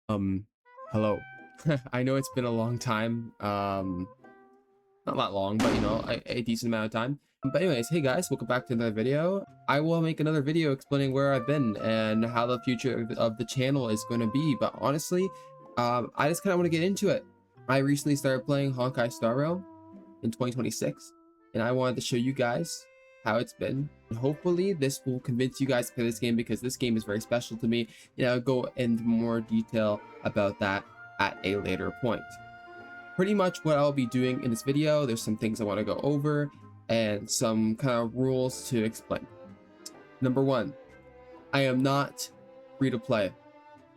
Um, Hello. I know it's been a long time. Not that long, but a decent amount of time. But anyways, hey guys, welcome back to another video. I will make another video explaining where I've been and how the future of the channel is going to be. But honestly, I just kind of want to get into it. I recently started playing Honkai Star Rail in 2026, and I wanted to show you guys how it's been. And hopefully this will convince you guys to play this game because this game is very special to me. I'll go into more detail about that at a later point. Pretty much what I'll be doing in this video, there's some things I want to go over and some kind of rules to explain. Number one, I am not free to play.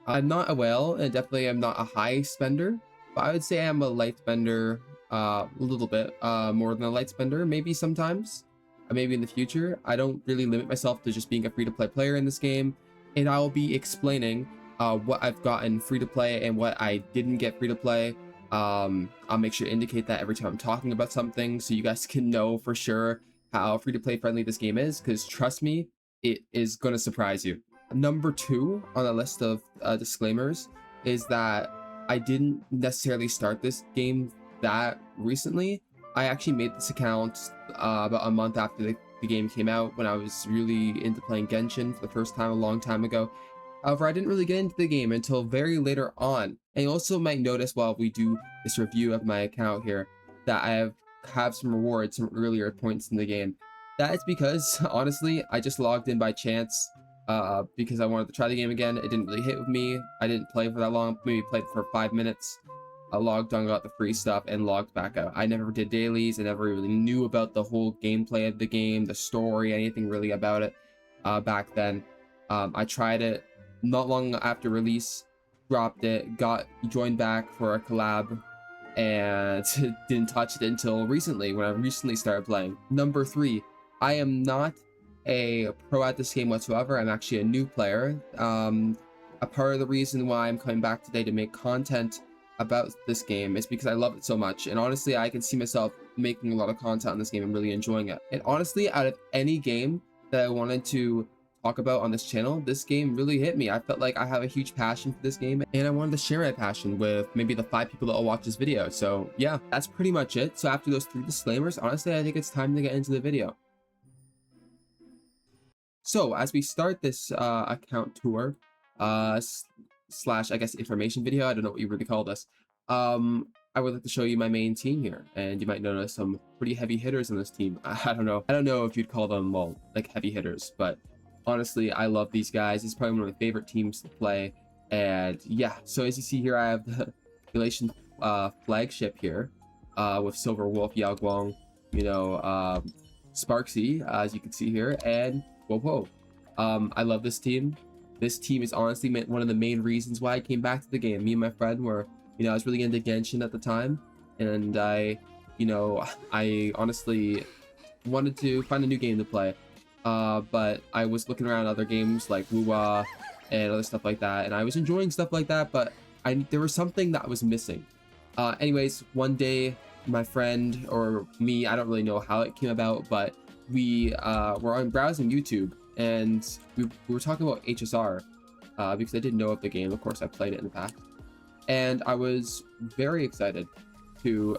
I'm not a whale, and definitely I'm not a high spender, but I would say I'm a light spender, a little bit more than a light spender, maybe sometimes, maybe in the future. I don't really limit myself to just being a free to play player in this game, and I will be explaining what I've gotten free to play and what I didn't get free to play. I'll make sure to indicate that every time I'm talking about something so you guys can know for sure how free to play friendly this game is, because trust me, it is going to surprise you. Number two on the list of disclaimers is that I didn't necessarily start this game that recently. I actually made this account about a month after the game came out, when I was really into playing Genshin for the first time a long time ago. However, I didn't really get into the game until very later on. And you also might notice while we do this review of my account here that I have some rewards from earlier points in the game. That is because, honestly, I just logged in by chance because I wanted to try the game again. It didn't really hit with me. I didn't play for that long, maybe played for 5 minutes. I logged on, got the free stuff, and logged back out. I never did dailies. I never really knew about the whole gameplay of the game, the story, anything really about it back then. I tried it not long after release, dropped it, got joined back for a collab, and didn't touch it until recently, when I recently started playing. Number three, I am not a pro at this game whatsoever. I'm actually a new player. A part of the reason why I'm coming back today to make content about this game is because I love it so much, and honestly I can see myself making a lot of content on this game and really enjoying it. And honestly, out of any game that I wanted to talk about on this channel, this game really hit me. I felt like I have a huge passion for this game, and I wanted to share my passion with maybe the 5 people that will watch this video. So yeah, that's pretty much it. So after those 3 disclaimers, honestly I think it's time to get into the video. So as we start this account tour slash I guess information video, I don't know what you really call this, I would like to show you my main team here, and you might notice some pretty heavy hitters in this team. I don't know if you'd call them, well, like heavy hitters, but honestly I love these guys. It's probably one of my favorite teams to play. And yeah, so as you see here, I have the Elation flagship here with Silver Wolf, Yao Guang, Sparksy, as you can see here, and whoa. I love this team. This team is honestly one of the main reasons why I came back to the game. Me and my friend were, I was really into Genshin at the time, and I honestly wanted to find a new game to play. But I was looking around other games like Wuwa and other stuff like that, and I was enjoying stuff like that, but there was something that was missing. Anyways, one day, my friend or me, I don't really know how it came about, but we were on browsing YouTube, and we were talking about HSR because I didn't know of the game. Of course, I played it in the past, and I was very excited to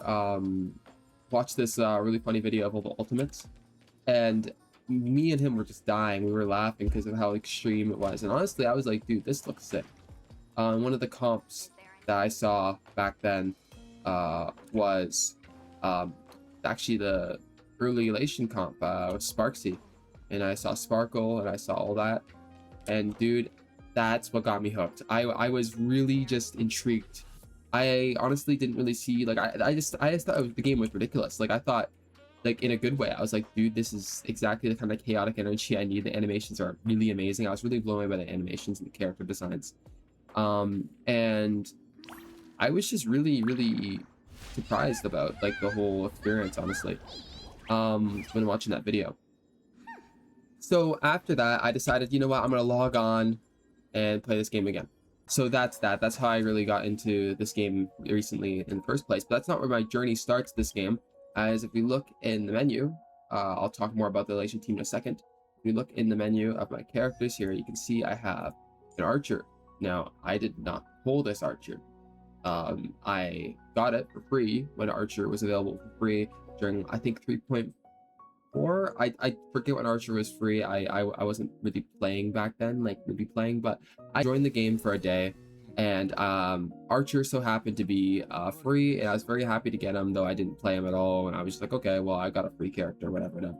watch this really funny video of all the ultimates, and me and him were just dying. We were laughing because of how extreme it was, and honestly, I was like, dude, this looks sick. One of the comps that I saw back then was actually the early Elation comp with Sparksy, and I saw Sparkle and I saw all that, and dude, that's what got me hooked. I was really just intrigued. I honestly didn't really see, like, I just thought the game was ridiculous. Like, I thought, like, in a good way. I was like, dude, this is exactly the kind of chaotic energy I need. The animations are really amazing. I was really blown away by the animations and the character designs, and I was just really surprised about, like, the whole experience, honestly, when watching that video. So after that, I decided, you know what, I'm gonna log on and play this game again. So that's how I really got into this game recently in the first place. But that's not where my journey starts this game, as if we look in the menu, I'll talk more about the Elation team in a second. If we look in the menu of my characters here, you can see I have an archer. Now, I did not pull this Archer. I got it for free when Archer was available for free during, I think, 3.4. I forget when Archer was free. I wasn't really playing back then, like really playing, but I joined the game for a day, and Archer so happened to be free, and I was very happy to get him, though I didn't play him at all, and I was just like, okay, well, I got a free character, whatever. No.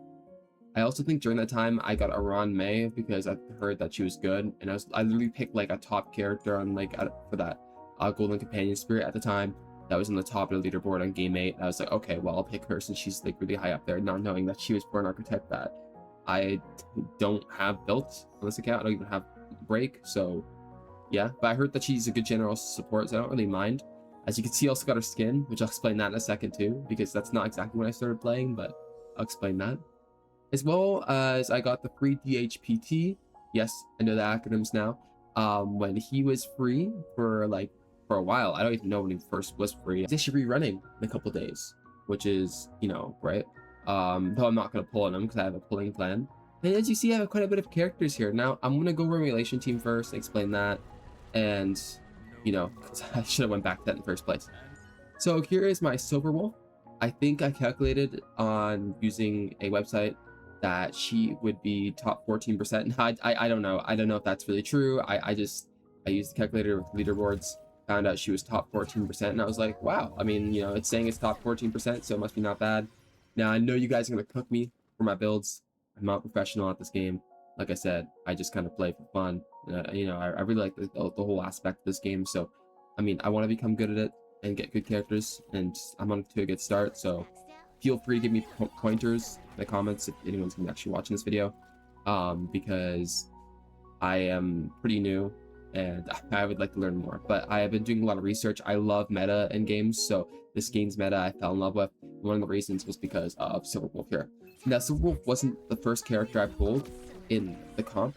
I also think during that time I got Aran May because I heard that she was good, and I literally picked like a top character on like for that Golden Companion Spirit at the time that was in the top of the leaderboard on Game 8. I was like, okay, well, I'll pick her since she's like really high up there, not knowing that she was for an architect that I don't have built on this account. I don't even have break, so yeah. But I heard that she's a good general support, so I don't really mind. As you can see, I also got her skin, which I'll explain that in a second too, because that's not exactly when I started playing, but I'll explain that. As well as I got the free DHPT. Yes, I know the acronyms now. When he was free for a while. I don't even know when he first was free. They should be running in a couple days, which is, you know, right? Though I'm not gonna pull on him because I have a pulling plan. And as you see, I have quite a bit of characters here. Now I'm gonna go over my Elation team first, explain that, and you know, because I should have went back to that in the first place. So here is my Silver Wolf. I think I calculated on using a website that she would be top 14%. I don't know. I don't know if that's really true. I used the calculator with leaderboards, found out she was top 14%, and I was like, wow. I mean, you know, it's saying it's top 14%, so it must be not bad. Now I know you guys are gonna cook me for my builds. I'm not professional at this game. Like I said, I just kind of play for fun. You know, I really like the whole aspect of this game. So, I mean, I want to become good at it and get good characters, and I'm on to a good start. So feel free to give me pointers in the comments if anyone's actually watching this video, because I am pretty new and I would like to learn more. But I have been doing a lot of research. I love meta in games, so this game's meta I fell in love with. One of the reasons was because of Silver Wolf here. Now, Silver Wolf wasn't the first character I pulled in the comp,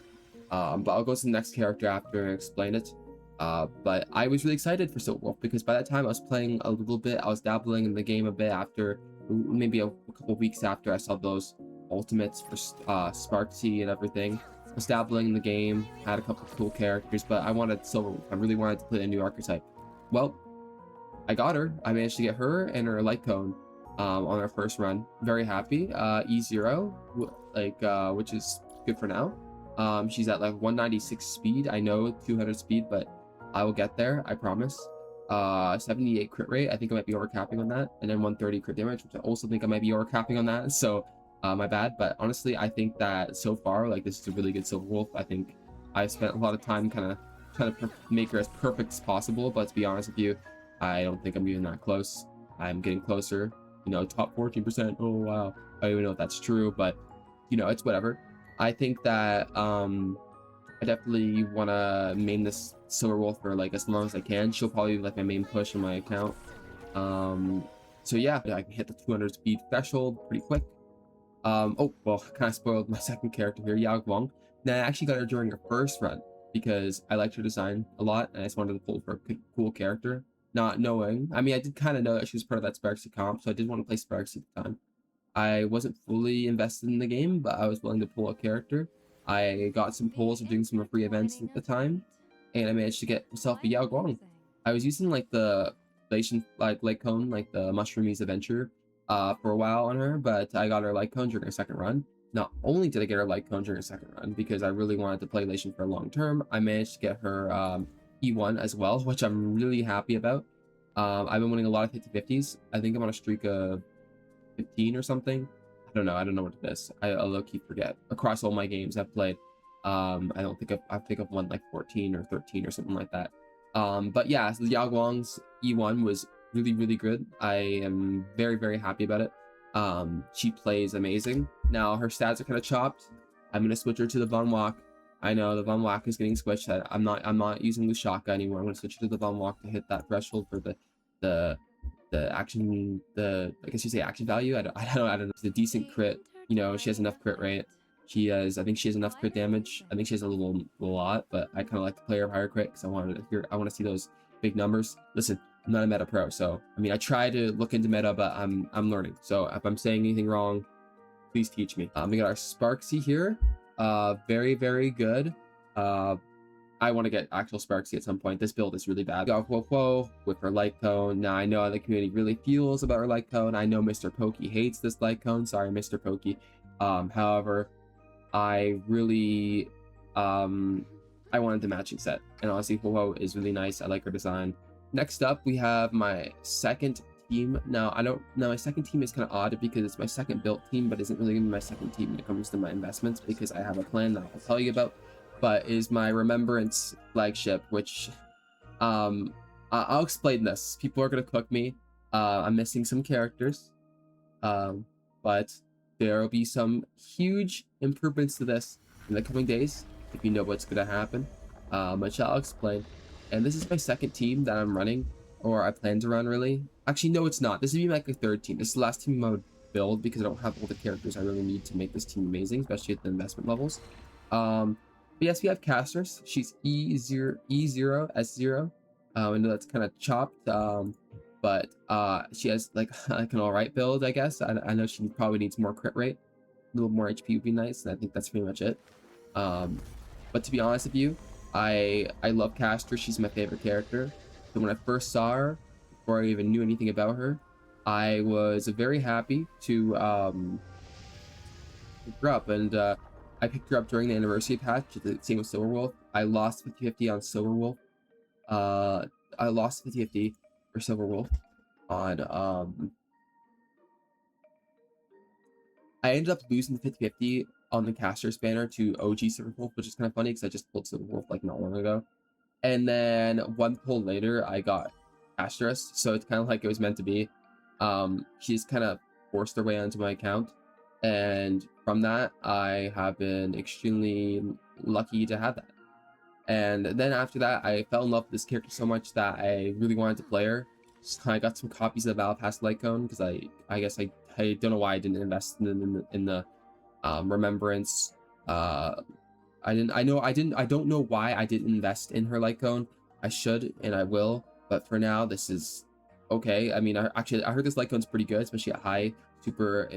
but I'll go to the next character after and explain it. But I was really excited for Silver Wolf because by that time I was playing a little bit. I was dabbling in the game a bit after, maybe a couple weeks after I saw those ultimates for Sparksy and everything. I was dabbling in the game, had a couple cool characters, but I wanted Silver Wolf. I really wanted to play a new archetype. Well, I got her. I managed to get her and her light cone on our first run. Very happy. E0, which is good for now. She's at like 196 speed. I know 200 speed, but I will get there. I promise. 78 crit rate. I think I might be overcapping on that, and then 130 crit damage, which I also think I might be overcapping on that. So my bad. But honestly, I think that so far, like, this is a really good Silver Wolf. I think I spent a lot of time kind of trying to make her as perfect as possible. But to be honest with you, I don't think I'm even that close. I'm getting closer. You know, top 14%. Oh wow. I don't even know if that's true, but you know, it's whatever. I think that I definitely want to main this Silver Wolf for like as long as I can. She'll probably be like my main push on my account. So yeah, I can hit the 200 speed threshold pretty quick. Oh well, I kind of spoiled my second character here, Yao Guang. Now I actually got her during her first run because I liked her design a lot, and I just wanted to pull for a cool character. Not knowing, I mean, I did kind of know that she was part of that Sparksy comp, so I did want to play Sparksy at the time. I wasn't fully invested in the game, but I was willing to pull a character. I got some pulls of doing some free events at the time, and I managed to get myself a Yao Guang. I was using like the Elation light cone, like the Mushroomies Adventure, for a while on her, but I got her light cone during her second run. Not only did I get her light cone during her second run, because I really wanted to play Elation for a long term, I managed to get her E1 as well, which I'm really happy about. I've been winning a lot of 50-50s. I think I'm on a streak of 15 or something. I don't know what it is. I low-key forget. Across all my games I've played, I think I've won like 14 or 13 or something like that. But yeah, so Yao Guang's E1 was really, really good. I am very, very happy about it. She plays amazing. Now her stats are kind of chopped. I'm gonna switch her to the Von Walk. I know the Von Walk is getting switched. I'm not using the Shaka anymore. I'm gonna switch her to the Von Walk to hit that threshold for the action, I guess you say action value. I don't know. It's a decent crit. You know, she has enough crit rate. I think she has enough crit damage. I think she has a lot, but I kind of like to play her higher crit because I want to see those big numbers. Listen, I'm not a meta pro, so I mean, I try to look into meta, but I'm learning. So if I'm saying anything wrong, please teach me. We got our Sparksy here. Very, very good. I want to get actual Sparksy at some point. This build is really bad. Got Whoa with her light cone. Now I know how the community really feels about her light cone. I know Mr. Pokey hates this light cone. Sorry, Mr. Pokey. However, I really I wanted the matching set, and honestly Whoa is really nice. I like her design. Next up we have my second team. Now my second team is kind of odd because it's my second built team, but isn't really gonna be my second team when it comes to my investments, because I have a plan that I'll tell you about, but is my Remembrance flagship, which I'll explain this. People are gonna cook me. I'm missing some characters, but there will be some huge improvements to this in the coming days, if you know what's gonna happen, which I'll explain. And this is my second team that I'm running, or I plan to run, really. Actually, no, it's not. This would be like a third team. This is the last team I would build because I don't have all the characters I really need to make this team amazing, especially at the investment levels. But yes, we have casters. She's E0 S0. I know that's kind of chopped, but she has like an all right build, I guess. I know she probably needs more crit rate. A little more HP would be nice, and I think that's pretty much it. But to be honest with you, I love Caster. She's my favorite character. So when I first saw her, before I even knew anything about her, I was very happy to pick her up, and I picked her up during the anniversary patch. The same with Silverwolf. I lost 50-50 on Silverwolf. I lost 50-50 for Silverwolf on I ended up losing the 50-50 on the caster's banner to OG Silverwolf, which is kind of funny because I just pulled Silverwolf like not long ago. And then one pull later, I got Casterus, so it's kind of like it was meant to be. She's kind of forced her way onto my account, and from that, I have been extremely lucky to have that. And then after that, I fell in love with this character so much that I really wanted to play her. So I got some copies of the Battle Pass Light Cone because I guess I don't know why I didn't invest in the Remembrance. I don't know why I didn't invest in her light cone. I should, and I will, but for now this is okay. I mean, I heard this light cone's pretty good, especially at high super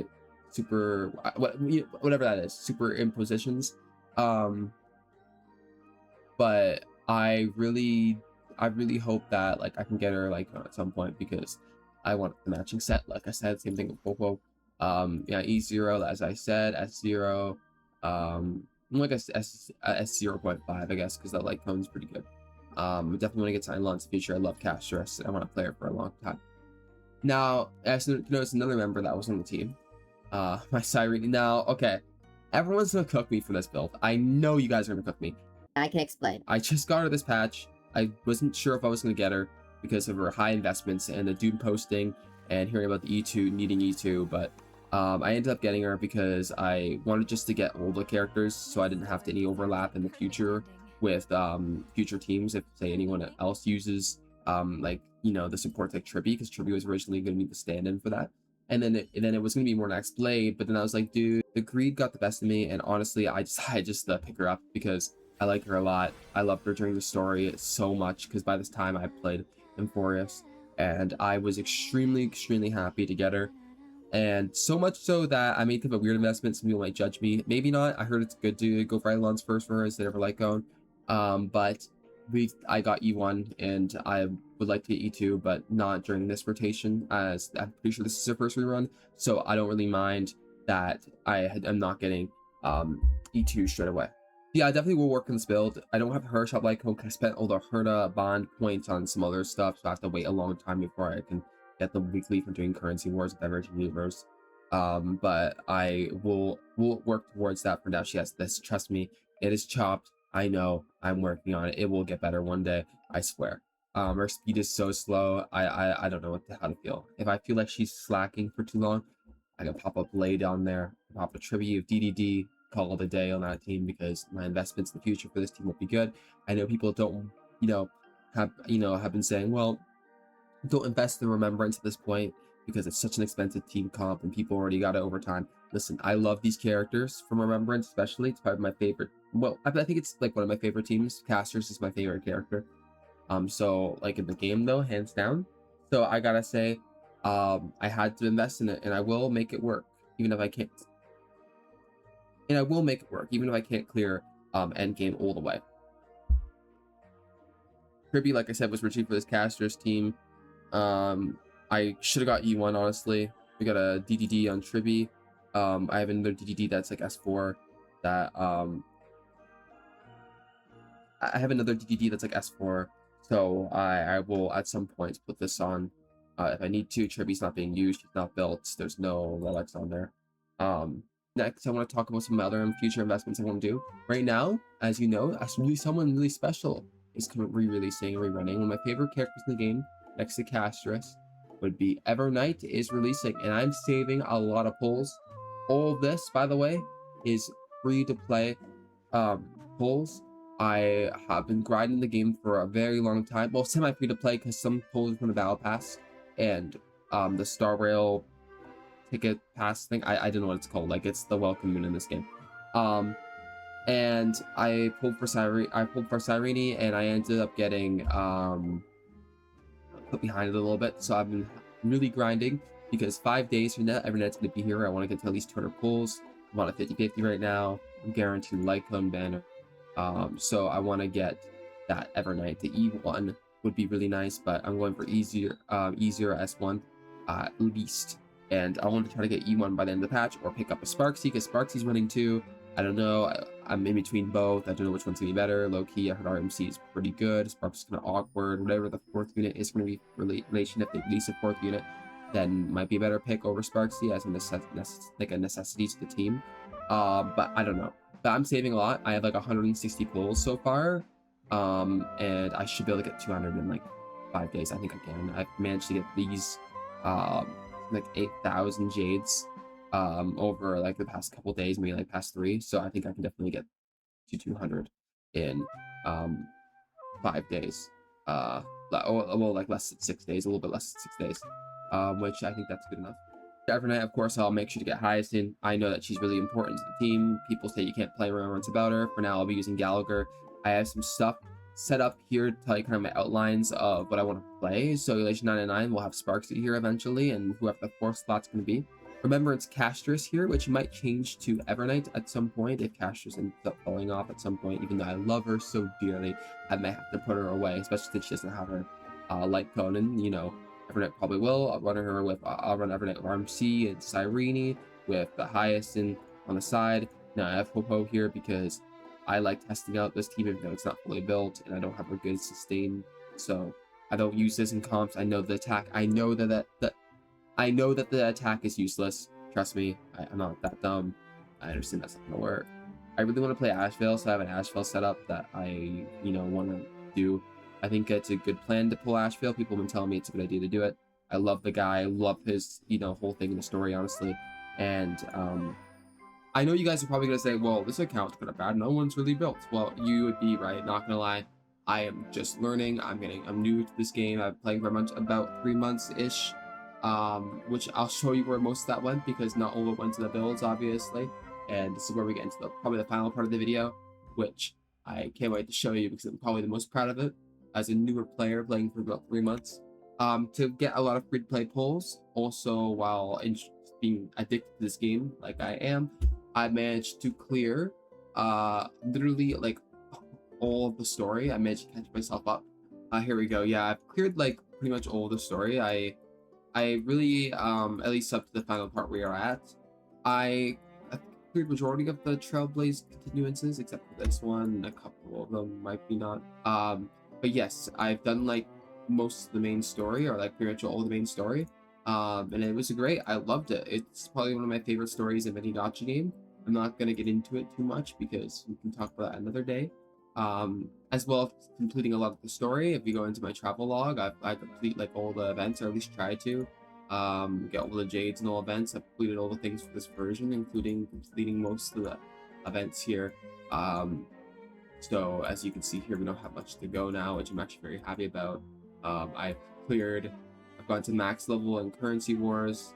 whatever that is, super impositions. But I really hope that like I can get her like at some point, because I want the matching set. Like I said, same thing with Popo. Yeah, E0, as I said, S0, like S0.5, I guess, because that light cone's pretty good. I definitely want to get to Elon's feature. I love Casterus. I want to play her for a long time. Now, as you notice, another member that was on the team, my Siren. Now, okay, everyone's gonna cook me for this build. I know you guys are gonna cook me. I can explain. I just got her this patch. I wasn't sure if I was going to get her because of her high investments and the Doom posting and hearing about the E2, needing E2, but I ended up getting her because I wanted just to get all the characters so I didn't have any overlap in the future with future teams if, say, anyone else uses like, you know, the support like Trippy, because Trippy was originally going to be the stand-in for that. And then it was going to be more next Blade, but then I was like, dude, the greed got the best of me, and honestly, I just pick her up because I like her a lot. I loved her during the story so much, because by this time I played Emphorius, and I was extremely happy to get her. And so much so that I made kind of a weird investment. Some people might judge me. Maybe not. I heard it's good to go for Elon's first for her instead of her light cone. But I got E1, and I would like to get E2, but not during this rotation, as I'm pretty sure this is her first rerun. So I don't really mind that I'm not getting E2 straight away. Yeah, I definitely will work on this build. I don't have her shop like Honkai. I spent all the Herda bond points on some other stuff, so I have to wait a long time before I can get the weekly for doing currency wars with Divergent Universe. But I will work towards that. For now, she has this. Trust me, it is chopped. I know. I'm working on it. It will get better one day. I swear. Her speed is so slow. I don't know how to feel. If I feel like she's slacking for too long, I can pop a Blade on there, pop a tribute of DDD, call it a day on that team, because my investments in the future for this team will be good. I know people don't, have been saying, well, don't invest in Remembrance at this point because it's such an expensive team comp and people already got it over time. Listen, I love these characters from Remembrance, especially. It's probably my favorite. Well, I think it's like one of my favorite teams. Casters is my favorite character. So like in the game though, hands down. So I gotta say, I had to invest in it, and I will make it work, even if I can't. And I will make it work, even if I can't clear endgame all the way. Kirby, like I said, was reaching for this casters team. I should have got E1, honestly. We got a DDD on Tribby. I have another DDD that's like S4 that I have another DDD that's like S4, so I will at some point put this on if I need to. Tribby's not being used, she's not built, there's no relics on there. Next, I want to talk about some other future investments I want to do. Right now, as you know, someone really special is re-releasing and rerunning. One of my favorite characters in the game, next to Castris, would be Evernight is releasing, and I'm saving a lot of pulls. All of this, by the way, is free to play pulls. I have been grinding the game for a very long time. Well, semi-free to play because some pulls from the Battle Pass and the Star Rail ticket pass thing. I don't know what it's called. Like, it's the welcome moon in this game. And I pulled for Cyrene, and I ended up getting put behind it a little bit. So I've been really grinding because 5 days from now, Evernight's gonna be here. I want to get to at least 200 pulls. I'm on a 50-50 right now. I'm guaranteed Lycone banner. So I want to get that Evernight. The E1 would be really nice, but I'm going for easier S1 at least. And I want to try to get E1 by the end of the patch, or pick up a Sparksy, because Sparksy's running too. I don't know. I'm in between both. I don't know which one's gonna be better. Low key, I heard RMC is pretty good. Sparksy's kind of awkward. Whatever the 4th unit is going to be Elation, if they release a 4th unit, then might be a better pick over Sparksy as a necessity to the team. But I don't know. But I'm saving a lot. I have like 160 pulls so far, and I should be able to get 200 in like 5 days. I think I can. I've managed to get these like 8,000 jades over like the past couple days, maybe like past 3. So I think I can definitely get to 200 in 5 days. Well, like less than 6 days, a little bit less than 6 days, which I think that's good enough. Evernight, of course, I'll make sure to get Hyacinth. I know that she's really important to the team. People say you can't play Remembrance about her. For now, I'll be using Gallagher. I have some stuff set up here to tell you kind of my outlines of what I want to play. So Elation 99 will have Sparksy here eventually, and whoever the 4th slot's going to be. Remembrance Castris here, which might change to Evernight at some point if Castris ends up falling off at some point, even though I love her so dearly. I might have to put her away, especially since she doesn't have her light cone, and you know, Evernight probably will. I'll run Evernight RMC and Cyrene with the Hyacinth on the side. Now I have Popo here because I like testing out this team even though it's not fully built and I don't have a good sustain. So I don't use this in comps. I know the attack. I know that the attack is useless. Trust me, I'm not that dumb. I understand that's not gonna work. I really want to play Ashvale, so I have an Ashvale setup that I want to do. I think it's a good plan to pull Ashvale. People have been telling me it's a good idea to do it. I love the guy. I love his, whole thing in the story, honestly. And I know you guys are probably going to say, well, this account's kind of bad. No one's really built. Well, you would be right. Not going to lie. I am just learning. I'm new to this game. I've playing for about 3 months-ish, which I'll show you where most of that went because not all of it went to the builds, obviously. And this is where we get into probably the final part of the video, which I can't wait to show you because I'm probably the most proud of it as a newer player playing for about 3 months. To get a lot of free-to-play pulls, also while being addicted to this game like I am, I managed to clear literally like all of the story. I managed to catch myself up. Here we go. Yeah, I've cleared like pretty much all of the story. I really at least up to the final part we are at. I cleared majority of the Trailblazer continuances except for this one. A couple of them might be not. But yes, I've done like most of the main story, or like pretty much all the main story. And it was great. I loved it. It's probably one of my favorite stories of any gacha game. I'm not gonna get into it too much because we can talk about that another day. As well as completing a lot of the story. If you go into my travel log, I complete like all the events, or at least try to. Get all the jades and all events. I've completed all the things for this version, including completing most of the events here. So as you can see here, we don't have much to go now, which I'm actually very happy about. I've gone to max level in Currency Wars,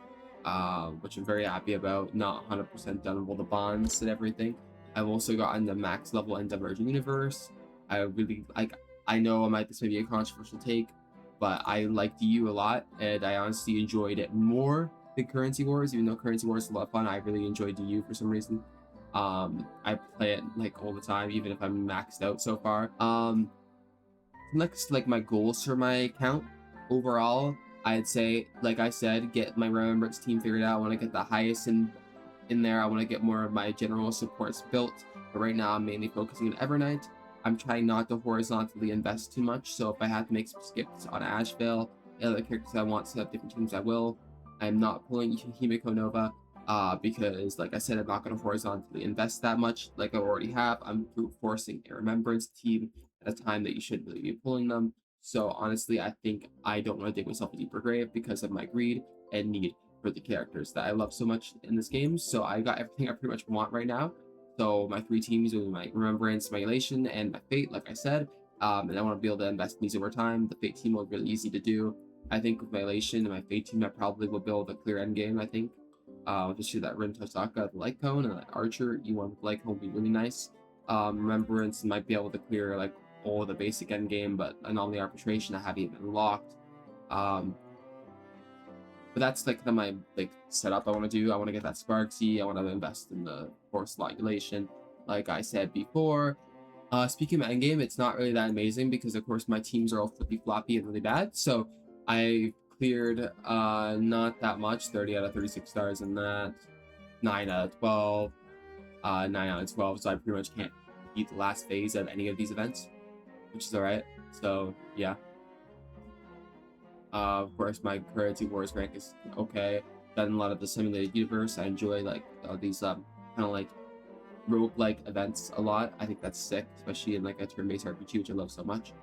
which I'm very happy about. Not 100% done with all the bonds and everything. I've also gotten the max level in Divergent Universe. I really like. I know this may be a controversial take, but I like DU a lot, and I honestly enjoyed it more than Currency Wars. Even though Currency Wars is a lot of fun, I really enjoy DU for some reason. I play it like all the time, even if I'm maxed out so far. next, like my goals for my account overall, I'd say, like I said, get my Remembrance team figured out. I want to get the highest in there. I want to get more of my general supports built. But right now, I'm mainly focusing on Evernight. I'm trying not to horizontally invest too much. So if I have to make some skips on Asheville, the other characters I want to have different teams, I will. I'm not pulling Himiko Nova because, like I said, I'm not going to horizontally invest that much like I already have. I'm brute forcing a Remembrance team at a time that you shouldn't really be pulling them. So honestly, I think I don't want to dig myself a deeper grave because of my greed and need for the characters that I love so much in this game. So I got everything I pretty much want right now. So my 3 teams will be my Remembrance, my Elation, and my Fate, like I said. And I want to be able to invest these over time. The Fate team will be really easy to do. I think with my Elation and my Fate team, I probably will build a clear endgame, I think. Just do that Rin Tosaka, the Light Cone, and that Archer, E1 with Light Cone will be really nice. Remembrance might be able to clear like all the basic endgame, but anomaly arbitration I haven't even locked. But that's like my like setup I want to do. I want to get that Sparksy. I want to invest in the force Elation, like I said before. Speaking of endgame, it's not really that amazing because of course my teams are all flippy floppy and really bad. So I cleared not that much, 30 out of 36 stars in that, 9 out of 12, 9 out of 12. So I pretty much can't beat the last phase of any of these events, which is alright. So yeah. Of course, my Currency Wars rank is okay. Done a lot of the simulated universe. I enjoy like these kind of like roguelike events a lot. I think that's sick, especially in like a turn-based RPG, which I love so much.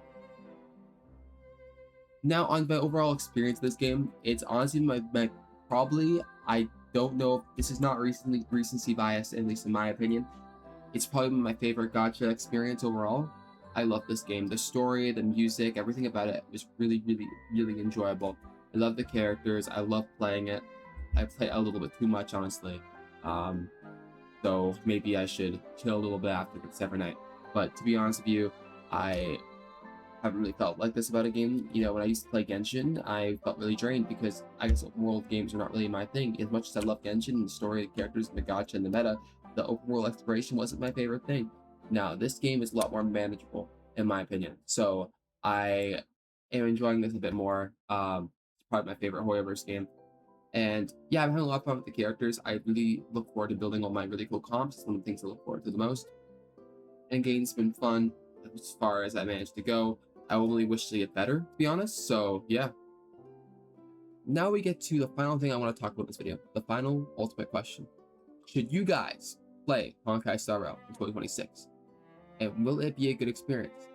Now, on my overall experience of this game, it's honestly my probably, I don't know if this is not recency bias, at least in my opinion. It's probably my favorite gacha experience overall. I love this game. The story, the music, everything about it was really, really, really enjoyable. I love the characters. I love playing it. I play a little bit too much, honestly. So maybe I should chill a little bit after this every night. But to be honest with you, I haven't really felt like this about a game. You know, when I used to play Genshin, I felt really drained because I guess open world games are not really my thing. As much as I love Genshin and the story, the characters, and the gacha and the meta, the open world exploration wasn't my favorite thing. Now, this game is a lot more manageable, in my opinion. So I am enjoying this a bit more. It's probably my favorite Hoyoverse game. And yeah, I'm having a lot of fun with the characters. I really look forward to building all my really cool comps. It's one of the things I look forward to the most. Endgame's been fun as far as I managed to go. I only wish to get better, to be honest. So yeah. Now we get to the final thing I want to talk about in this video. The final ultimate question. Should you guys play Honkai Star Rail in 2026? And will it be a good experience?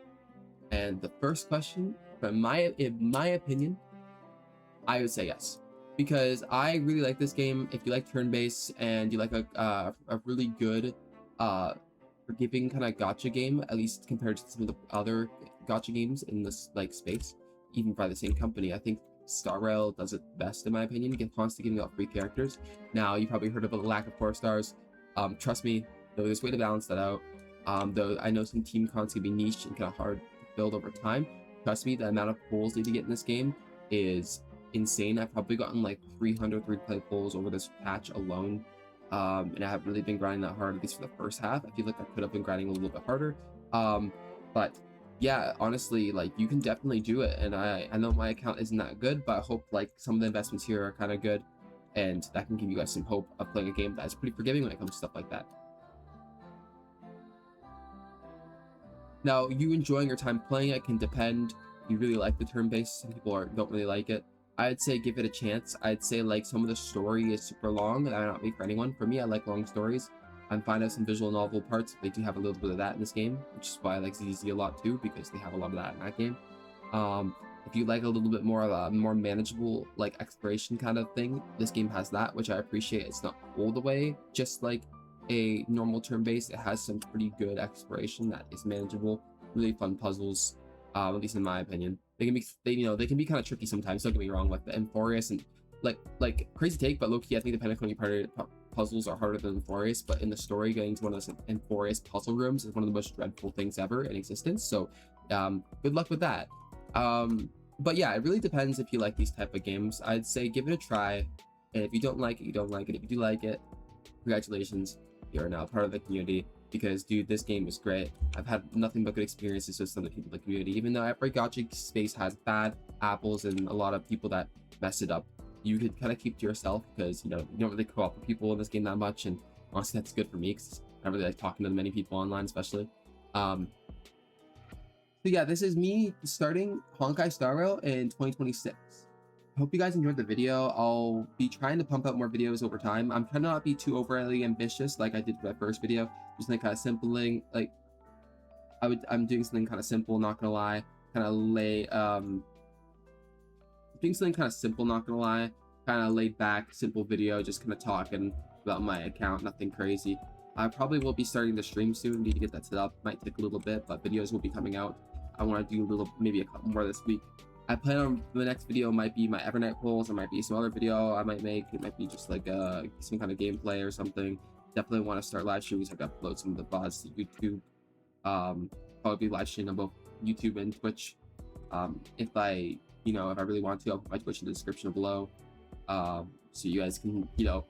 And the first question, in my opinion, I would say yes. Because I really like this game. If you like turn-based and you like a really good forgiving kind of gacha game, at least compared to some of the other gacha games in this like space, even by the same company, I think Star Rail does it best in my opinion. You can constantly giving out free characters. Now you probably heard of a lack of 4 stars. Trust me, there's a way to balance that out. Though I know some team cons can be niche and kind of hard to build over time. Trust me, the amount of pulls need to get in this game is insane. I've probably gotten like 300 replay pulls over this patch alone. And I haven't really been grinding that hard, at least for the first half. I feel like I could have been grinding a little bit harder. But yeah, honestly, like you can definitely do it. And I know my account isn't that good, but I hope like some of the investments here are kind of good. And that can give you guys some hope of playing a game that's pretty forgiving when it comes to stuff like that. Now, you enjoying your time playing it can depend. You really like the turn-based, some people don't really like it. I'd say give it a chance. I'd say like some of the story is super long, and that might not be for anyone. For me, I like long stories. I'm fine with some visual novel parts. They do have a little bit of that in this game, which is why I like ZZ a lot too, because they have a lot of that in that game. If you like a little bit more of a more manageable like exploration kind of thing, this game has that, which I appreciate. It's not all the way just like a normal turn-based. It has some pretty good exploration that is manageable, really fun puzzles, at least in my opinion. They can be they can be kind of tricky sometimes, don't get me wrong, like the Emphorius and like crazy take, but low-key I think the Penacony puzzles are harder than Emphorius, but in the story getting to one of those Emphorius puzzle rooms is one of the most dreadful things ever in existence. So good luck with that. But yeah, it really depends if you like these type of games. I'd say give it a try, and if you don't like it, you don't like it. If you do like it, congratulations, you're now part of the community. because dude, this game is great. I've had nothing but good experiences with some of the people in the community. Even though every gacha space has bad apples and a lot of people that mess it up, you could kind of keep to yourself, because you don't really co-op with people in this game that much, and honestly that's good for me because I really like talking to many people online, especially. So yeah, this is me starting Honkai Star Rail in 2026. I hope you guys enjoyed the video. I'll be trying to pump out more videos over time. I'm trying to not be too overly ambitious like I did for my first video. Just like kind of simpling, like I'm doing something kind of simple, not gonna lie. Kind of doing something kind of simple, not gonna lie. Kind of laid back, simple video, just kind of talking about my account, nothing crazy. I probably will be starting the stream soon. Need to get that set up. Might take a little bit, but videos will be coming out. I want to do maybe a couple more this week. I plan on the next video might be my Evernight polls. It might be some other video I might make. It might be just like some kind of gameplay or something. Definitely want to start live streams. I got upload some of the VODs to YouTube. Probably be live streaming on both YouTube and Twitch. If I really want to, I'll put my Twitch in the description below. So you guys can,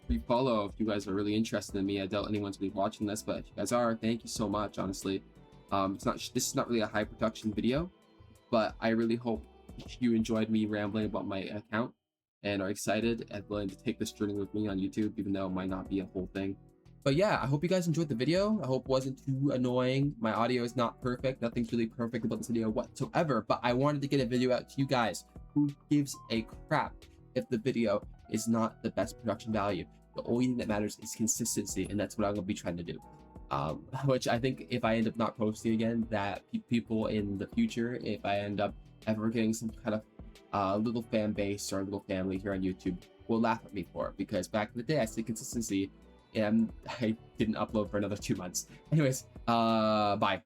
re-follow if you guys are really interested in me. I doubt anyone's really watching this, but if you guys are, thank you so much, honestly. This is not really a high production video, but I really hope you enjoyed me rambling about my account and are excited and willing to take this journey with me on YouTube, even though it might not be a whole thing. But yeah, I hope you guys enjoyed the video. I hope it wasn't too annoying. My audio is not perfect. Nothing's really perfect about this video whatsoever, but I wanted to get a video out to you guys. Who gives a crap if the video is not the best production value? The only thing that matters is consistency, and that's what I'm going to be trying to do. Which I think if I end up not posting again, that people in the future, if I end up ever getting some kind of little fan base or little family here on YouTube, will laugh at me for it, because back in the day I said consistency and I didn't upload for another 2 months. Anyways, bye.